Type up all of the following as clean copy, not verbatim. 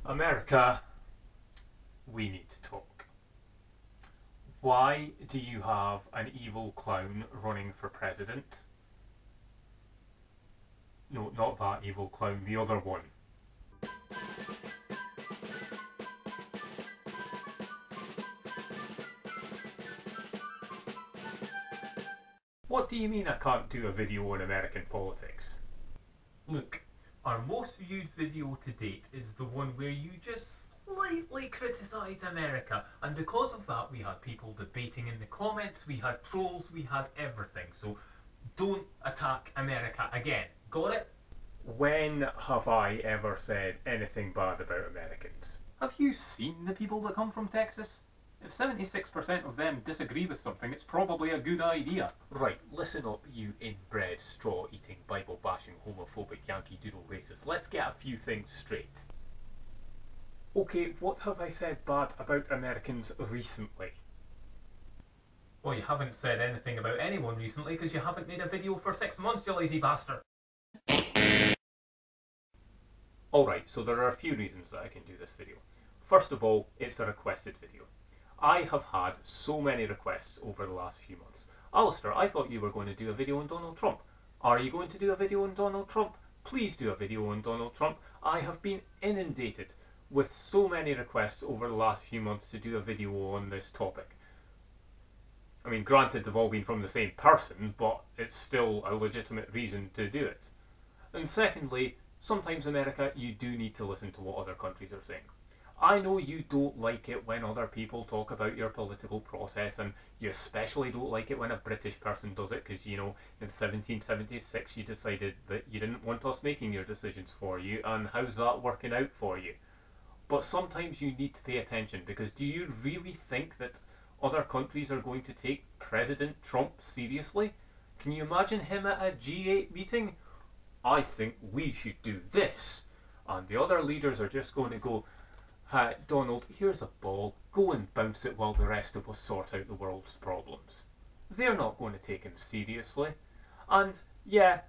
America, we need to talk. Why do you have an evil clown running for president? No, not that evil clown, the other one. What do you mean I can't do a video on American politics? Look, our most viewed video to date is the one where you just slightly criticise America, and because of that we had people debating in the comments, we had trolls, we had everything, so don't attack America again. Got it? When have I ever said anything bad about Americans? Have you seen the people that come from Texas? If 76% of them disagree with something, it's probably a good idea. Right, listen up, you inbred, straw-eating, Bible-bashing, homophobic, Yankee Doodle racists. Let's get a few things straight. Okay, what have I said bad about Americans recently? Well, you haven't said anything about anyone recently because you haven't made a video for 6 months, you lazy bastard. Alright, so there are a few reasons that I can do this video. First of all, it's a requested video. I have had so many requests over the last few months. Alisdair, I thought you were going to do a video on Donald Trump. Are you going to do a video on Donald Trump? Please do a video on Donald Trump. I have been inundated with so many requests over the last few months to do a video on this topic. I mean, granted they've all been from the same person, but it's still a legitimate reason to do it. And secondly, sometimes America, you do need to listen to what other countries are saying. I know you don't like it when other people talk about your political process, and you especially don't like it when a British person does it, because, you know, in 1776 you decided that you didn't want us making your decisions for you, and how's that working out for you? But sometimes you need to pay attention, because do you really think that other countries are going to take President Trump seriously? Can you imagine him at a G8 meeting? I think we should do this. And the other leaders are just going to go, Donald, here's a ball, go and bounce it while the rest of us sort out the world's problems. They're not going to take him seriously. And yeah,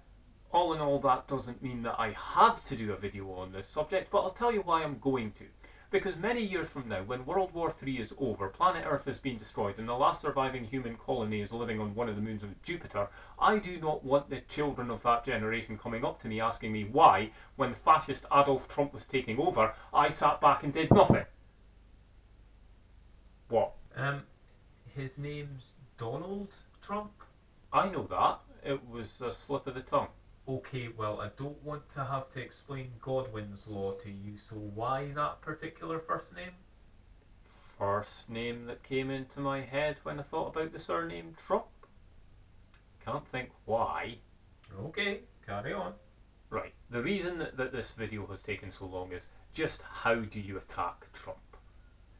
all in all, that doesn't mean that I have to do a video on this subject, but I'll tell you why I'm going to. Because many years from now, when World War III is over, planet Earth has been destroyed, and the last surviving human colony is living on one of the moons of Jupiter, I do not want the children of that generation coming up to me asking me why, when fascist Adolf Trump was taking over, I sat back and did nothing. What? His name's Donald Trump? I know that. It was a slip of the tongue. Okay, well, I don't want to have to explain Godwin's law to you, so why that particular first name? First name that came into my head when I thought about the surname Trump. Can't think why. Okay, carry on. Right, the reason that this video has taken so long is just how do you attack Trump?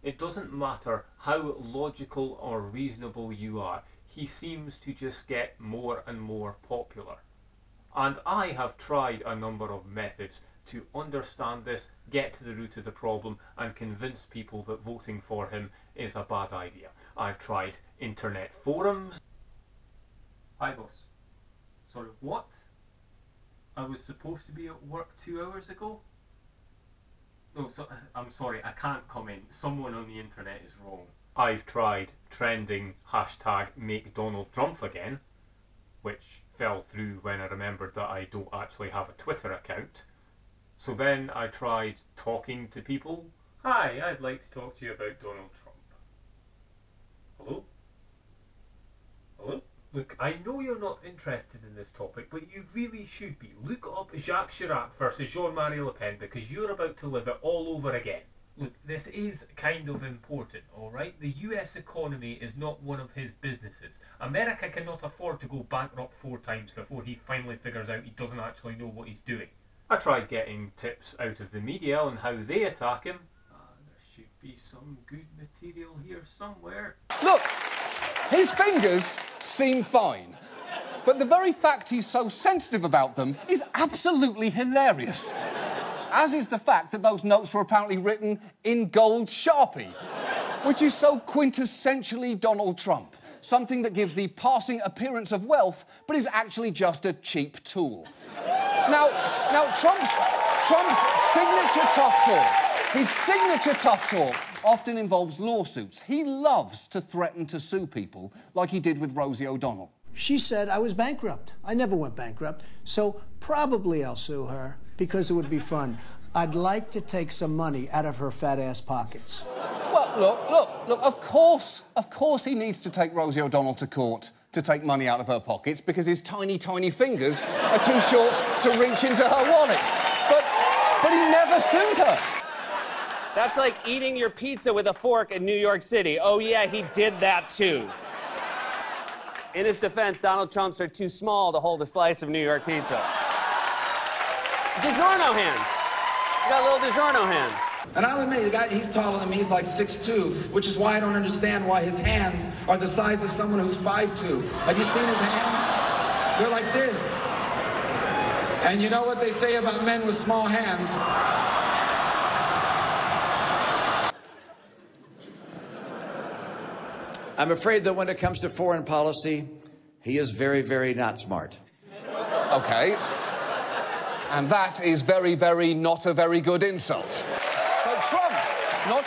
It doesn't matter how logical or reasonable you are, he seems to just get more and more popular. And I have tried a number of methods to understand this, get to the root of the problem, and convince people that voting for him is a bad idea. I've tried internet forums. Hi boss. Sorry, what? I was supposed to be at work 2 hours ago? No, I'm sorry, I can't comment. Someone on the internet is wrong. I've tried trending hashtag make Donald Trump again, which fell through when I remembered that I don't actually have a Twitter account. So then I tried talking to people. Hi, I'd like to talk to you about Donald Trump. Hello? Hello? Look, I know you're not interested in this topic, but you really should be. Look up Jacques Chirac versus Jean-Marie Le Pen, because you're about to live it all over again. Look, this is kind of important, alright? The US economy is not one of his businesses. America cannot afford to go bankrupt 4 times before he finally figures out he doesn't actually know what he's doing. I tried getting tips out of the media on how they attack him. There should be some good material here somewhere. Look, his fingers seem fine, but the very fact he's so sensitive about them is absolutely hilarious. As is the fact that those notes were apparently written in gold Sharpie, which is so quintessentially Donald Trump. Something that gives the passing appearance of wealth, but is actually just a cheap tool. Now Trump's signature tough talk His signature tough talk often involves lawsuits. He loves to threaten to sue people, like he did with Rosie O'Donnell. She said I was bankrupt. I never went bankrupt, so probably I'll sue her because it would be fun. I'd like to take some money out of her fat-ass pockets. Well, look, of course he needs to take Rosie O'Donnell to court to take money out of her pockets because his tiny, tiny fingers are too short to reach into her wallet. But he never sued her. That's like eating your pizza with a fork in New York City. Oh, yeah, he did that, too. In his defense, Donald Trump's are too small to hold a slice of New York pizza. DiGiorno hands. You got little DiGiorno hands. And I'll admit, the guy, he's taller than me, he's like 6'2", which is why I don't understand why his hands are the size of someone who's 5'2". Have you seen his hands? They're like this. And you know what they say about men with small hands? I'm afraid that when it comes to foreign policy, he is very, very not smart. OK. And that is very, very not a very good insult. So Trump, not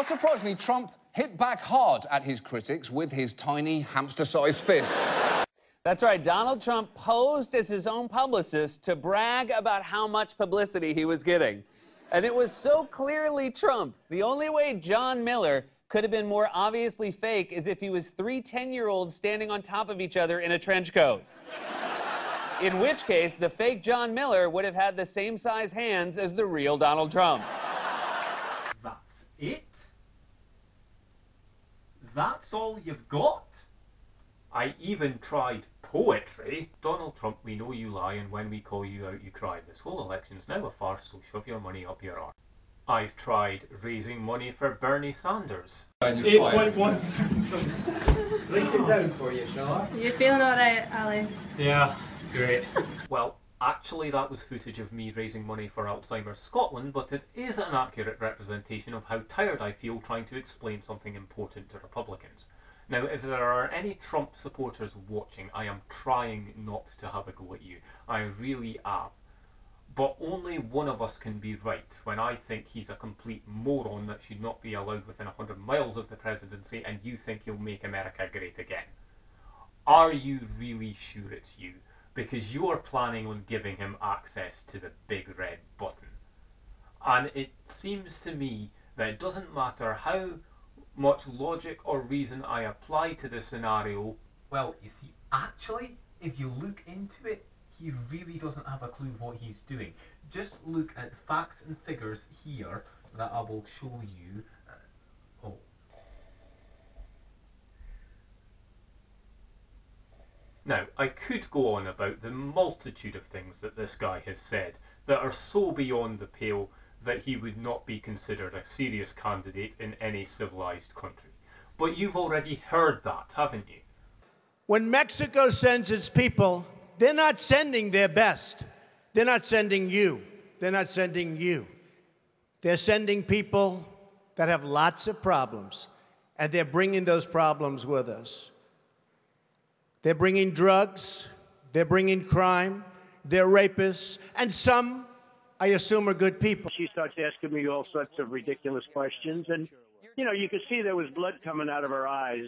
surprisingly, Trump hit back hard at his critics with his tiny hamster-sized fists. That's right, Donald Trump posed as his own publicist to brag about how much publicity he was getting. And it was so clearly Trump. The only way John Miller could have been more obviously fake is if he was three 10-year-olds standing on top of each other in a trench coat. In which case, the fake John Miller would have had the same size hands as the real Donald Trump. That's it? That's all you've got? I even tried poetry. Donald Trump, we know you lie, and when we call you out, you cry. This whole election's now a farce, so shove your money up your arse. I've tried raising money for Bernie Sanders. 8.1. Write it down for you, shall I? You're feeling alright, Ali? Yeah, great. Well, actually that was footage of me raising money for Alzheimer's Scotland, but it is an accurate representation of how tired I feel trying to explain something important to Republicans. Now, if there are any Trump supporters watching, I am trying not to have a go at you. I really am. But only one of us can be right when I think he's a complete moron that should not be allowed within 100 miles of the presidency, and you think he'll make America great again. Are you really sure it's you? Because you're planning on giving him access to the big red button. And it seems to me that it doesn't matter how much logic or reason I apply to the scenario. Well, you see, actually, if you look into it, he really doesn't have a clue what he's doing. Just look at the facts and figures here that I will show you. Now, I could go on about the multitude of things that this guy has said that are so beyond the pale that he would not be considered a serious candidate in any civilized country. But you've already heard that, haven't you? When Mexico sends its people, they're not sending their best. They're not sending you. They're not sending you. They're sending people that have lots of problems, and they're bringing those problems with us. They're bringing drugs, they're bringing crime, they're rapists, and some, I assume, are good people. She starts asking me all sorts of ridiculous questions, and, you know, you could see there was blood coming out of her eyes,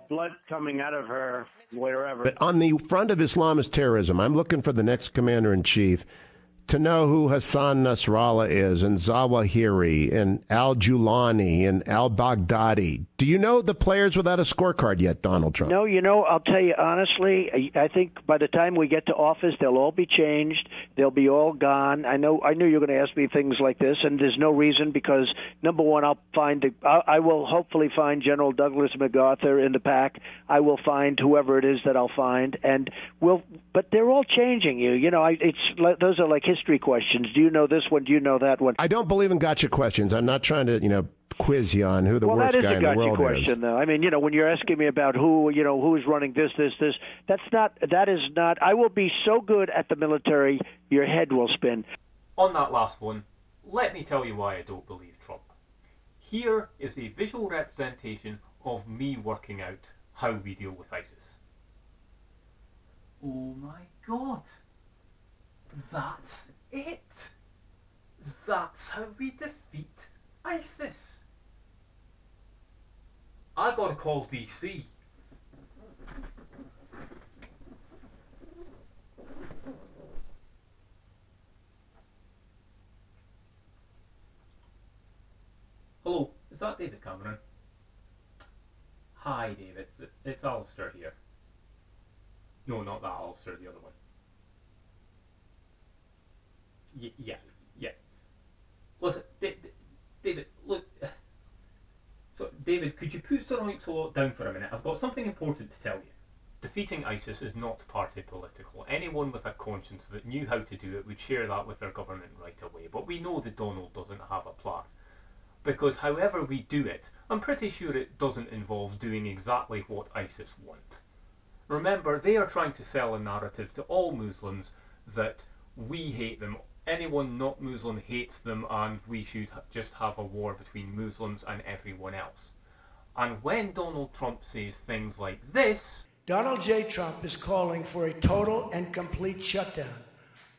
blood coming out of her wherever. But on the front of Islamist terrorism, I'm looking for the next commander-in-chief to know who Hassan Nasrallah is, and Zawahiri, and al-Julani, and al-Baghdadi. Do you know the players without a scorecard yet, Donald Trump? No, you know, I'll tell you honestly, I think by the time we get to office, they'll all be changed. They'll be all gone. I knew you were going to ask me things like this, and there's no reason because, number one, I will hopefully find General Douglas MacArthur in the pack. I will find whoever it is that I'll find, but they're all changing you. You know, those are like history questions. Do you know this one? Do you know that one? I don't believe in gotcha questions. I'm not trying to, quiz you on who the worst guy in the world is. Well, that is a gotcha question, though. I mean, when you're asking me about who is running this, that is not. I will be so good at the military, your head will spin. On that last one, let me tell you why I don't believe Trump. Here is a visual representation of me working out how we deal with ISIS. Oh my God. That's it. That's how we defeat ISIS. I gotta call DC. Hello, is that David Cameron? Hi David, it's Alisdair here. No, not that Alisdair, the other one. Yeah. Listen, David, look. So, David, could you put Sir Mike-Loud down for a minute? I've got something important to tell you. Defeating ISIS is not party political. Anyone with a conscience that knew how to do it would share that with their government right away. But we know that Donald doesn't have a plan. Because however we do it, I'm pretty sure it doesn't involve doing exactly what ISIS want. Remember, they are trying to sell a narrative to all Muslims that we hate them. Anyone not Muslim hates them, and we should just have a war between Muslims and everyone else. And when Donald Trump says things like this... Donald J. Trump is calling for a total and complete shutdown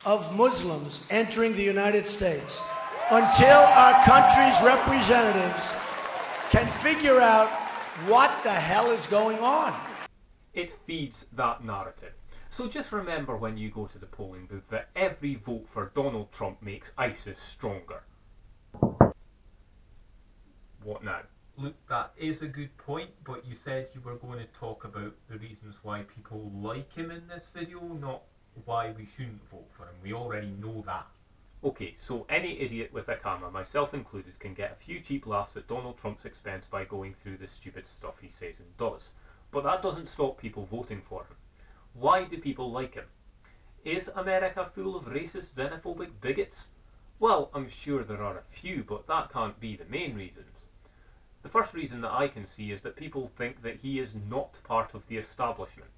of Muslims entering the United States until our country's representatives can figure out what the hell is going on. It feeds that narrative. So just remember when you go to the polling booth that every vote for Donald Trump makes ISIS stronger. What now? Look, that is a good point, but you said you were going to talk about the reasons why people like him in this video, not why we shouldn't vote for him. We already know that. Okay, so any idiot with a camera, myself included, can get a few cheap laughs at Donald Trump's expense by going through the stupid stuff he says and does. But that doesn't stop people voting for him. Why do people like him? Is America full of racist, xenophobic bigots? Well, I'm sure there are a few, but that can't be the main reasons. The first reason that I can see is that people think that he is not part of the establishment.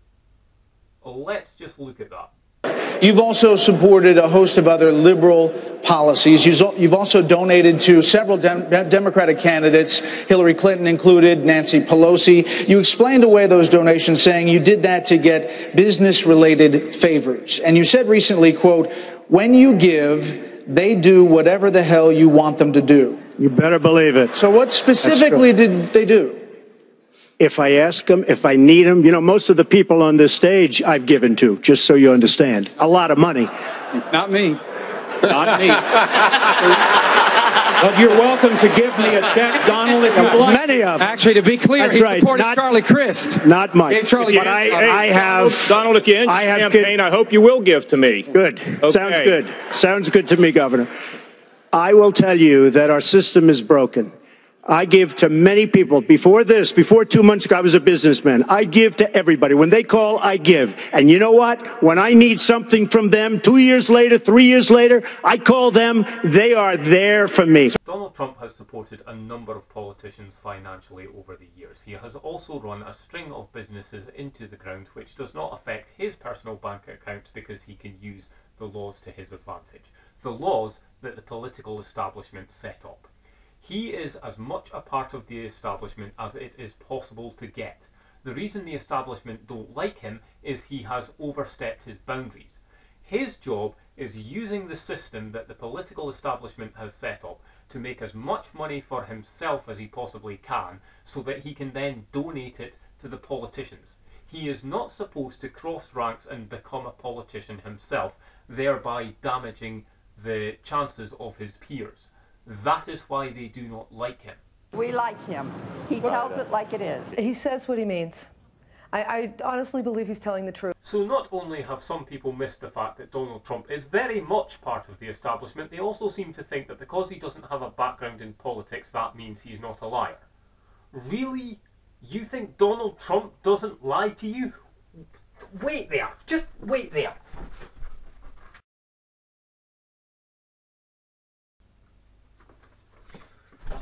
Let's just look at that. You've also supported a host of other liberal policies. You've also donated to several Democratic candidates, Hillary Clinton included, Nancy Pelosi. You explained away those donations, saying you did that to get business-related favors. And you said recently, quote, "When you give, they do whatever the hell you want them to do." You better believe it. So what specifically did they do? If I ask them, if I need them, you know, most of the people on this stage I've given to, just so you understand. A lot of money. Not me. Not me. But you're welcome to give me a check, Donald, if you'd like. Many of them. Actually, to be clear, That's he right. supported Not Charlie Crist. Not Mike. Gave Charlie But I have... Donald, if you end the campaign, I hope you will give to me. Good. Okay. Sounds good. Sounds good to me, Governor. I will tell you that our system is broken. I give to many people. Before 2 months ago, I was a businessman. I give to everybody. When they call, I give. And you know what? When I need something from them 2 years later, 3 years later, I call them. They are there for me. Donald Trump has supported a number of politicians financially over the years. He has also run a string of businesses into the ground, which does not affect his personal bank account because he can use the laws to his advantage. The laws that the political establishment set up. He is as much a part of the establishment as it is possible to get. The reason the establishment don't like him is he has overstepped his boundaries. His job is using the system that the political establishment has set up to make as much money for himself as he possibly can, so that he can then donate it to the politicians. He is not supposed to cross ranks and become a politician himself, thereby damaging the chances of his peers. That is why they do not like him. We like him. He tells it like it is. He says what he means. I honestly believe he's telling the truth. So not only have some people missed the fact that Donald Trump is very much part of the establishment, they also seem to think that because he doesn't have a background in politics, that means he's not a liar. Really? You think Donald Trump doesn't lie to you? Wait there. Just wait there.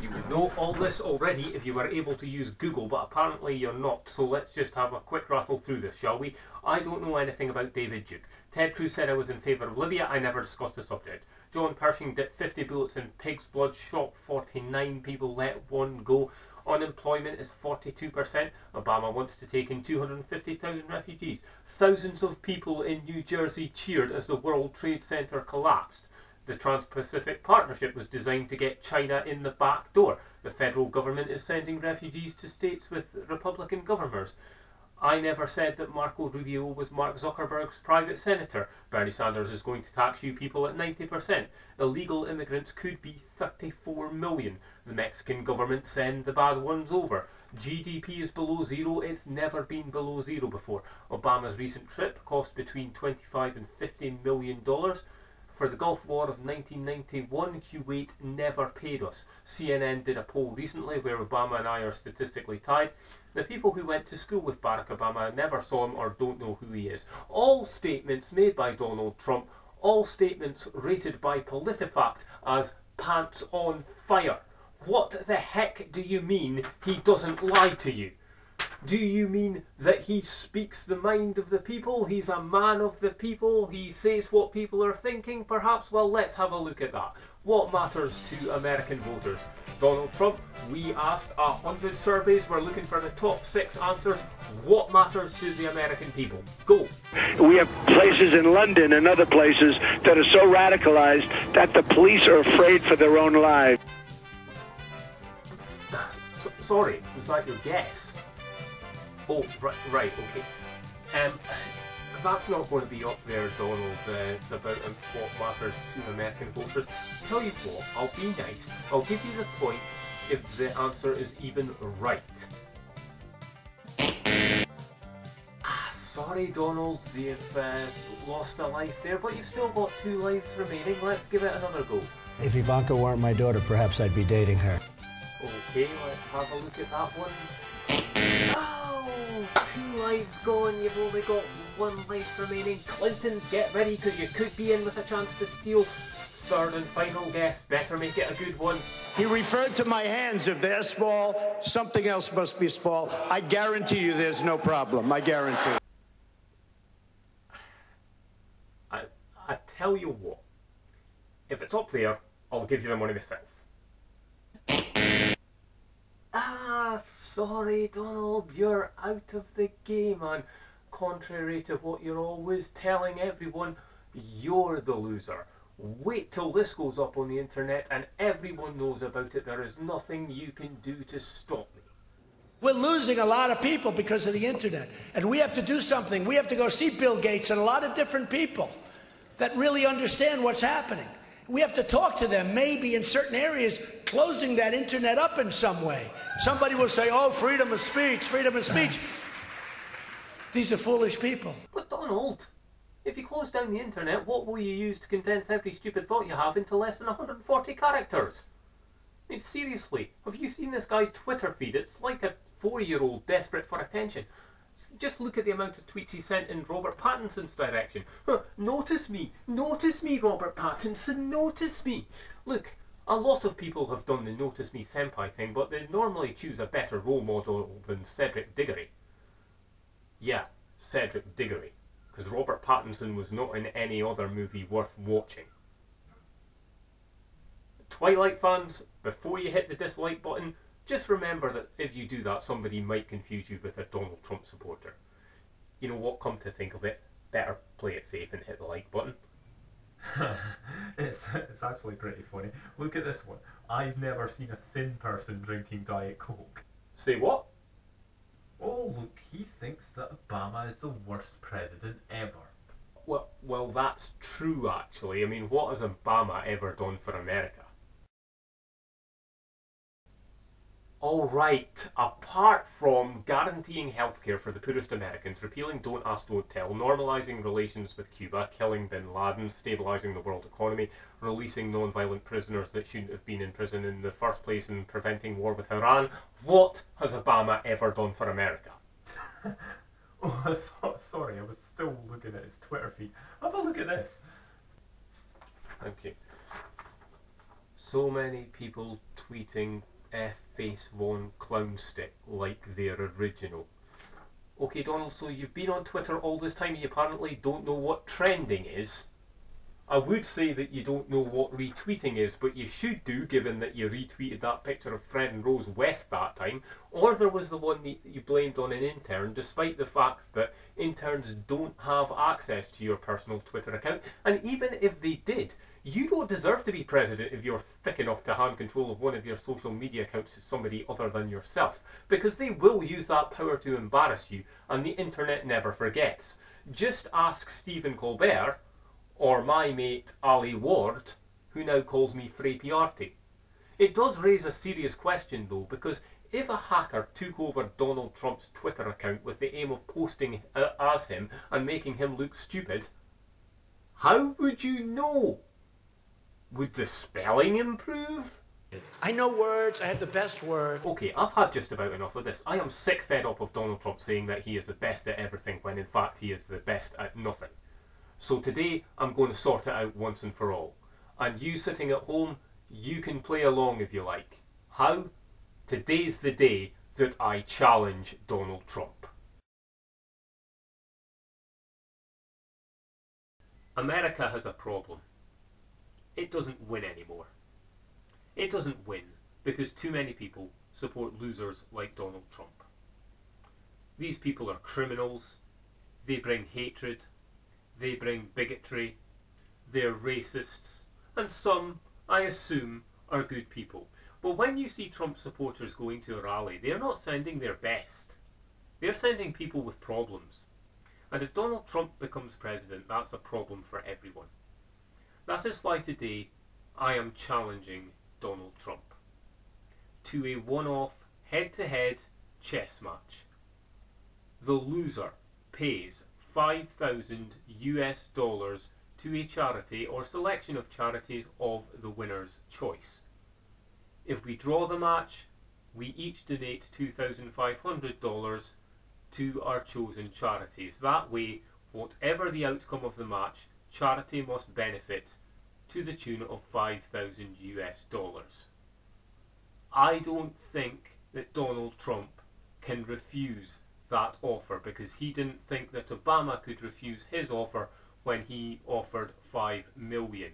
You would know all this already if you were able to use Google, but apparently you're not, so let's just have a quick rattle through this, shall we? I don't know anything about David Duke. Ted Cruz said I was in favour of Libya. I never discussed the subject. John Pershing dipped 50 bullets in pig's blood, shot 49 people, let one go. Unemployment is 42%. Obama wants to take in 250,000 refugees. Thousands of people in New Jersey cheered as the World Trade Center collapsed. The Trans-Pacific Partnership was designed to get China in the back door. The federal government is sending refugees to states with Republican governors. I never said that Marco Rubio was Mark Zuckerberg's private senator. Bernie Sanders is going to tax you people at 90%. Illegal immigrants could be 34 million. The Mexican government send the bad ones over. GDP is below zero. It's never been below zero before. Obama's recent trip cost between $25 and $50 million. For the Gulf War of 1991, Kuwait never paid us. CNN did a poll recently where Obama and I are statistically tied. The people who went to school with Barack Obama never saw him or don't know who he is. All statements made by Donald Trump, all statements rated by PolitiFact as pants on fire. What the heck do you mean he doesn't lie to you? Do you mean that he speaks the mind of the people? He's a man of the people? He says what people are thinking, perhaps? Well, let's have a look at that. What matters to American voters? Donald Trump, we asked 100 surveys. We're looking for the top 6 answers. What matters to the American people? Go. We have places in London and other places that are so radicalized that the police are afraid for their own lives. Sorry, was that your guess? Oh, right, okay. That's not going to be up there, Donald. It's about what matters to American voters. Tell you what, I'll be nice. I'll give you the point if the answer is even right. Sorry, Donald, you've lost a life there, but you've still got 2 lives remaining. Let's give it another go. If Ivanka weren't my daughter, perhaps I'd be dating her. Okay, let's have a look at that one. Oh, 2 lives gone, you've only got 1 life remaining. Clinton, get ready, because you could be in with a chance to steal. 3rd and final guess, better make it a good one. He referred to my hands. If they're small, something else must be small. I guarantee you there's no problem. I guarantee. I tell you what, if it's up there, I'll give you the money myself. Sorry, Donald, you're out of the game, and contrary to what you're always telling everyone, you're the loser. Wait till this goes up on the internet and everyone knows about it. There is nothing you can do to stop me. We're losing a lot of people because of the internet, and we have to do something. We have to go see Bill Gates and a lot of different people that really understand what's happening. We have to talk to them, maybe in certain areas, closing that internet up in some way. Somebody will say, oh, freedom of speech, freedom of speech. These are foolish people. But Donald, if you close down the internet, what will you use to condense every stupid thought you have into less than 140 characters? I mean, seriously, have you seen this guy's Twitter feed? It's like a 4-year-old desperate for attention. Just look at the amount of tweets he sent in Robert Pattinson's direction. Notice me, Robert Pattinson, notice me. Look, a lot of people have done the notice me senpai thing, but they normally choose a better role model than Cedric Diggory. Yeah, Cedric Diggory, because Robert Pattinson was not in any other movie worth watching. Twilight fans, before you hit the dislike button, just remember that if you do that, somebody might confuse you with a Donald Trump supporter. You know what, come to think of it, better play it safe and hit the like button. It's actually pretty funny. Look at this one. I've never seen a thin person drinking Diet Coke. Say what? Oh, look, he thinks that Obama is the worst president ever. Well, that's true, actually. I mean, what has Obama ever done for America? Alright, apart from guaranteeing healthcare for the poorest Americans, repealing Don't Ask, Don't Tell, normalising relations with Cuba, killing bin Laden, stabilising the world economy, releasing non-violent prisoners that shouldn't have been in prison in the first place, and preventing war with Iran, what has Obama ever done for America? Oh, sorry, I was still looking at his Twitter feed. Have a look at this. Thank you. So many people tweeting F-Face Von Clownstick like their original. Okay, Donald, so you've been on Twitter all this time, you apparently don't know what trending is. I would say that you don't know what retweeting is, but you should do, given that you retweeted that picture of Fred and Rose West that time, or there was the one that you blamed on an intern, despite the fact that interns don't have access to your personal Twitter account, and even if they did, You don't deserve to be president if you're thick enough to hand control of one of your social media accounts to somebody other than yourself, because they will use that power to embarrass you, and the internet never forgets. Just ask Stephen Colbert, or my mate Ali Ward, who now calls me Frappiarty. It does raise a serious question though, because if a hacker took over Donald Trump's Twitter account with the aim of posting as him and making him look stupid, how would you know? Would the spelling improve? I know words, I have the best word. Okay, I've had just about enough of this. I am sick fed up of Donald Trump saying that he is the best at everything when in fact he is the best at nothing. So today I'm going to sort it out once and for all. And you sitting at home, you can play along if you like. How? Today's the day that I challenge Donald Trump. America has a problem. It doesn't win anymore. It doesn't win because too many people support losers like Donald Trump. These people are criminals, they bring hatred, they bring bigotry, they're racists, and some, I assume, are good people. But when you see Trump supporters going to a rally, they're not sending their best. They're sending people with problems. And if Donald Trump becomes president, that's a problem for everyone. That is why today I am challenging Donald Trump to a one-off head-to-head chess match. The loser pays $5,000 to a charity or selection of charities of the winner's choice. If we draw the match, we each donate $2,500 to our chosen charities. That way, whatever the outcome of the match, charity must benefit to the tune of $5,000. I don't think that Donald Trump can refuse that offer because he didn't think that Obama could refuse his offer when he offered $5 million.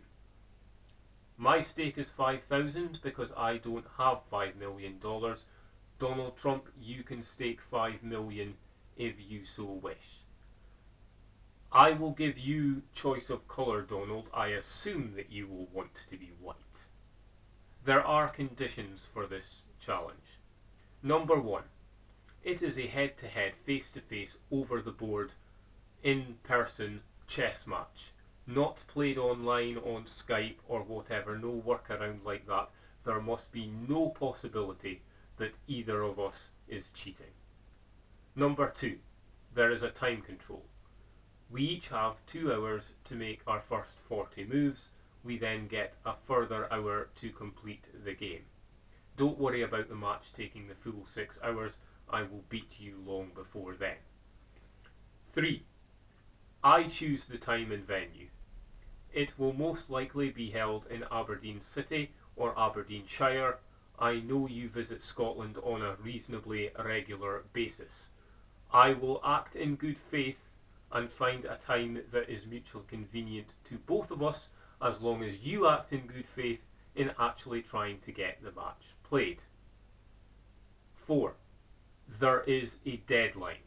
My stake is $5,000 because I don't have $5 million. Donald Trump, you can stake $5 million if you so wish. I will give you choice of colour, Donald. I assume that you will want to be white. There are conditions for this challenge. Number one, it is a head-to-head, face-to-face, over-the-board, in-person chess match. Not played online on Skype or whatever, no workaround like that. There must be no possibility that either of us is cheating. Number two, there is a time control. We each have 2 hours to make our first 40 moves. We then get a further hour to complete the game. Don't worry about the match taking the full 6 hours. I will beat you long before then. 3. I choose the time and venue. It will most likely be held in Aberdeen City or Aberdeenshire. I know you visit Scotland on a reasonably regular basis. I will act in good faith and find a time that is mutually convenient to both of us, as long as you act in good faith in actually trying to get the match played. 4. There is a deadline.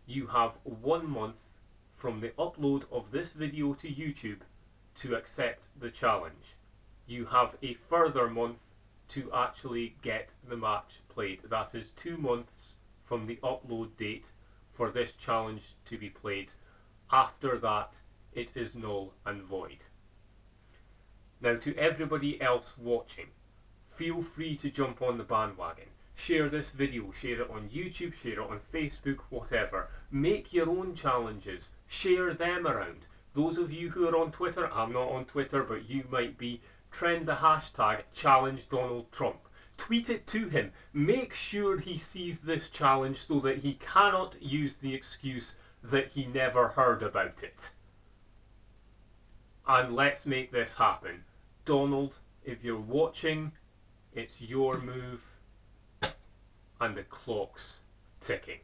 You have 1 month from the upload of this video to YouTube to accept the challenge. You have a further month to actually get the match played. That is 2 months from the upload date for this challenge to be played. After that, it is null and void. Now, to everybody else watching, feel free to jump on the bandwagon. Share this video, share it on YouTube, share it on Facebook, whatever. Make your own challenges, share them around. Those of you who are on Twitter, I'm not on Twitter, but you might be, trend the hashtag #ChallengeDonaldTrump. Tweet it to him. Make sure he sees this challenge so that he cannot use the excuse that he never heard about it. And let's make this happen. Donald, if you're watching, it's your move, and the clock's ticking.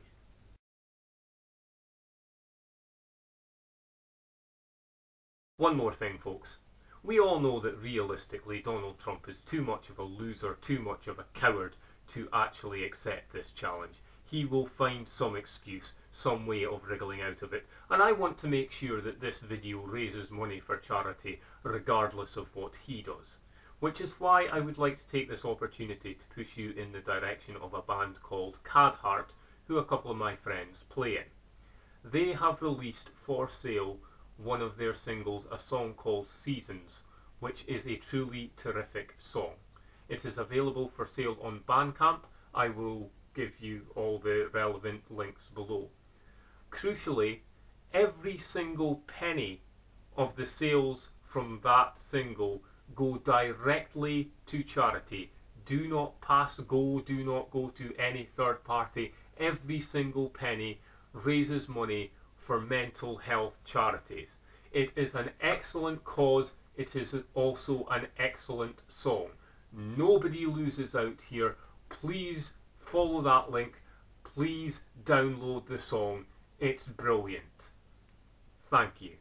One more thing, folks. We all know that realistically Donald Trump is too much of a loser, too much of a coward to actually accept this challenge. He will find some excuse, some way of wriggling out of it, and I want to make sure that this video raises money for charity regardless of what he does. Which is why I would like to take this opportunity to push you in the direction of a band called Cadheart, who a couple of my friends play in. They have released for sale one of their singles, a song called Seasons, which is a truly terrific song. It is available for sale on Bandcamp. I will give you all the relevant links below. Crucially, every single penny of the sales from that single go directly to charity. Do not pass go, do not go to any third party. Every single penny raises money for mental health charities. It is an excellent cause. It is also an excellent song. Nobody loses out here. Please follow that link. Please download the song. It's brilliant. Thank you.